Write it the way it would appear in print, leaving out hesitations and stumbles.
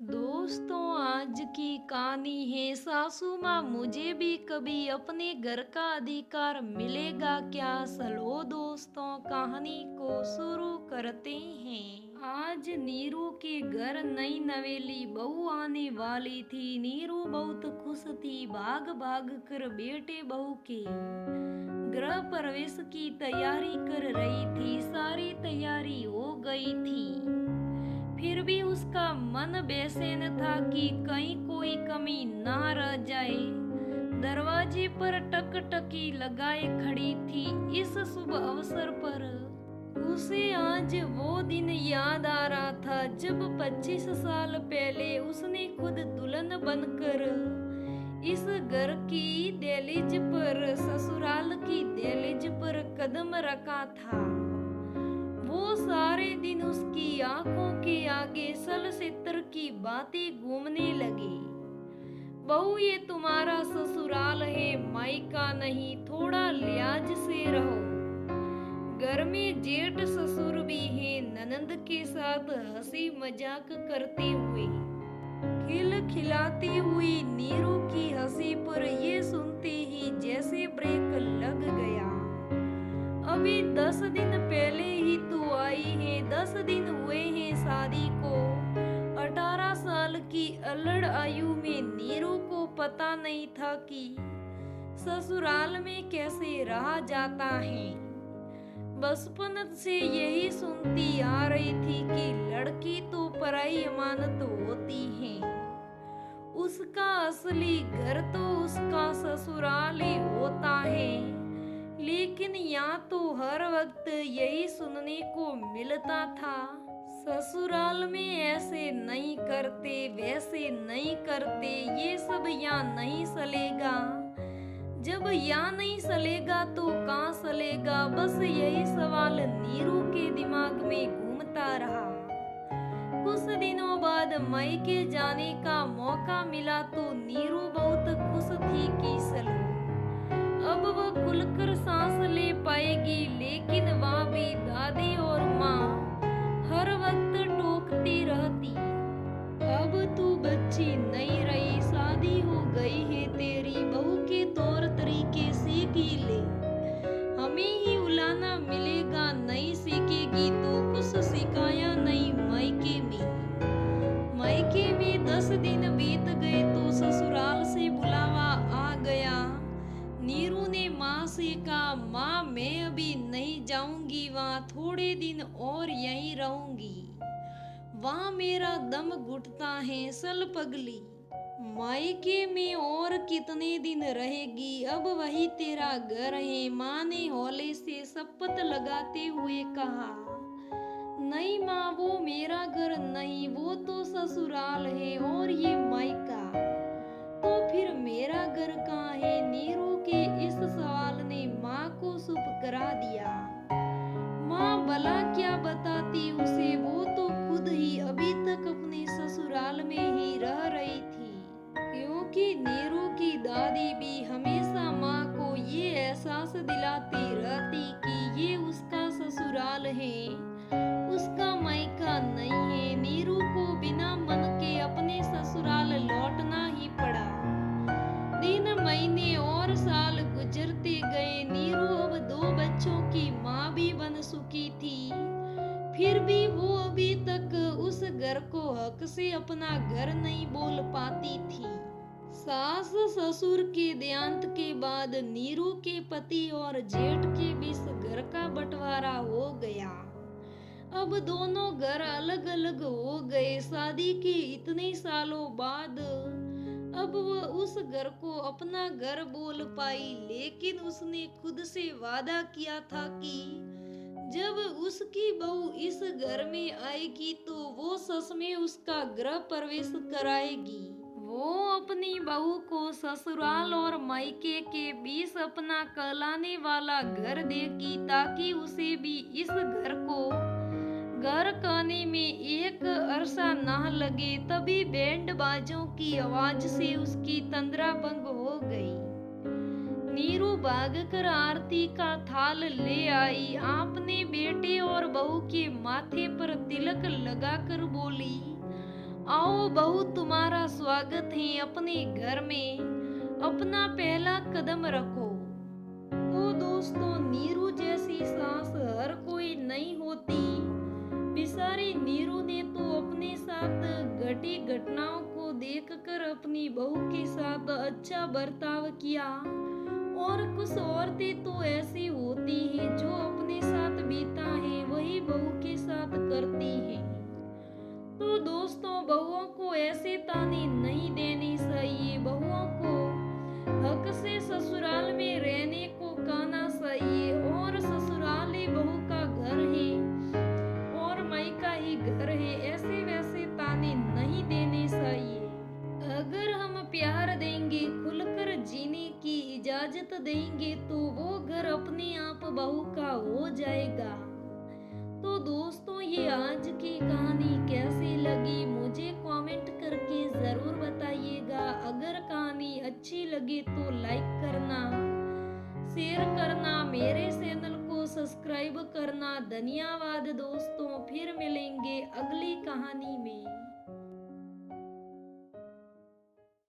दोस्तों, आज की कहानी है सासू माँ मुझे भी कभी अपने घर का अधिकार मिलेगा क्या। चलो दोस्तों, कहानी को शुरू करते हैं। आज नीरू के घर नई नवेली बहू आने वाली थी। नीरू बहुत खुश थी, भाग भाग कर बेटे बहू के गृह प्रवेश की तैयारी कर रही थी। सारी तैयारी हो गई थी, फिर भी उसका मन बेचैन था कि कहीं कोई कमी ना रह जाए। दरवाजे पर टकटकी लगाए खड़ी थी। इस शुभ अवसर पर उसे आज वो दिन याद आ रहा था जब 25 साल पहले उसने खुद दुल्हन बनकर इस घर की दहलीज पर, ससुराल की दहलीज पर कदम रखा था। वो सारे दिन उसकी आंखों के आगे सलसित्र की बातें घूमने लगी। बहू, ये तुम्हारा ससुराल है, मायका नहीं, थोड़ा लिहाज से रहो। घर में जेठ ससुर भी है। ननंद के साथ हंसी मजाक करते हुए खिलखिलाती हुई नीरू की हंसी पर ये सुनते ही जैसे ब्रेक लग गया। अभी 10 दिन पहले ही तो आई है, 10 दिन हुए हैं शादी को। 18 साल की अल्लड़ आयु में नीरू को पता नहीं था कि ससुराल में कैसे रहा जाता है। बचपन से यही सुनती आ रही थी कि लड़की तो पराई अमानत होती है। उसका असली घर तो उसका ससुराल ही होता है। लेकिन यहाँ तो हर वक्त यही सुनने को मिलता था, ससुराल में ऐसे नहीं करते, वैसे नहीं करते, ये सब यहाँ नहीं चलेगा। जब यहाँ नहीं चलेगा तो कहाँ चलेगा। बस यही सवाल नीरू के दिमाग में घूमता रहा। कुछ दिनों बाद मायके जाने का मौका मिला तो नीरू बहुत खुश थी कि चलो अब वह खुलकर सांस ले पाएगी। लेकिन वहाँ भी दादी और माँ हर वक्त टोकती रहती, अब तू बच्ची नहीं रही, शादी हो गई है तेरी, बहू के तौर तरीके सीख ही ले, हमें ही उलाना मिलेगा, नहीं सीखेगी तो कुछ सिखाया नहीं। मायके में 10 दिन बीत गए तो ससुराल से बुलावा आ गया। नीरू ने माँ से कहा, माँ मैं अभी नहीं जाऊंगी, वहाँ थोड़े दिन और यहीं रहूंगी, वहाँ मेरा दम घुटता है। सल पगली, मायके में और कितने दिन रहेगी, अब वही तेरा घर है। माँ ने हौले से शपथ लगाते हुए कहा, नहीं माँ, वो मेरा घर नहीं, वो तो ससुराल है और ये मायका, तो फिर मेरा घर कहाँ है। नीरू के इस सवाल ने माँ को चुप करा दिया। माँ भला क्या बताती उसे, वो तो खुद ही अभी तक अपने ससुराल में ही रह रही थी। क्योंकि नीरू की दादी भी हमेशा माँ को ये एहसास दिलाती रहती कि ये उसका ससुराल है, उसका मायका नहीं है। नीरू को बिना मन के अपने ससुराल लौटना ही पड़ा। दिन महीने और साल गुजरते गए। नीरू अब 2 बच्चों की माँ भी बन चुकी थी। फिर भी वो अभी तक उस घर को हक से अपना घर नहीं बोल पाती थी। सास ससुर के देहांत के बाद नीरू के पति और जेठ के बीच घर का बंटवारा हो गया। अब दोनों घर अलग अलग हो गए। शादी के इतने सालों बाद अब वह उस घर को अपना घर बोल पाई। लेकिन उसने खुद से वादा किया था कि जब उसकी बहू इस घर में आएगी तो वो सच में उसका गृह प्रवेश कराएगी। वो अपनी बहू को ससुराल और मायके के बीच अपना कहलाने वाला घर देगी, ताकि उसे भी इस घर को घर कहने में एक अरसा ना लगे। तभी बैंड बाजों की आवाज से उसकी तंद्रा भंग हो गई। नीरू भागकर आरती का थाल ले आई। आपने बेटे और बहू के माथे पर तिलक लगाकर बोली, आओ बहू तुम्हारा स्वागत है अपने घर में, अपना पहला कदम रखो। तो दोस्तों नीरू जैसी सास हर कोई नहीं होती। बेचारी नीरू ने तो अपने साथ घटी घटनाओं को देखकर अपनी बहू के साथ अच्छा बर्ताव किया। और कुछ औरतें तो ऐसी होती हैं जो अपने साथ बीता है वही बहू के साथ करती हैं। तो दोस्तों बहुओं को ऐसे ताने नहीं देने चाहिए। बहुओं को हक से ससुराल में रहने को कहना चाहिए। और ससुराल ही बहू का घर है और मायका ही घर है, ऐसे वैसे ताने नहीं देने चाहिए। अगर हम प्यार देंगे, खुलकर जीने की इजाजत देंगे तो वो घर अपने आप बहू का हो जाएगा। तो दोस्तों ये आज की कहानी कैसी लगी मुझे कमेंट करके जरूर बताइएगा। अगर कहानी अच्छी लगे तो लाइक करना, शेयर करना, मेरे चैनल को सब्सक्राइब करना। धन्यवाद दोस्तों, फिर मिलेंगे अगली कहानी में।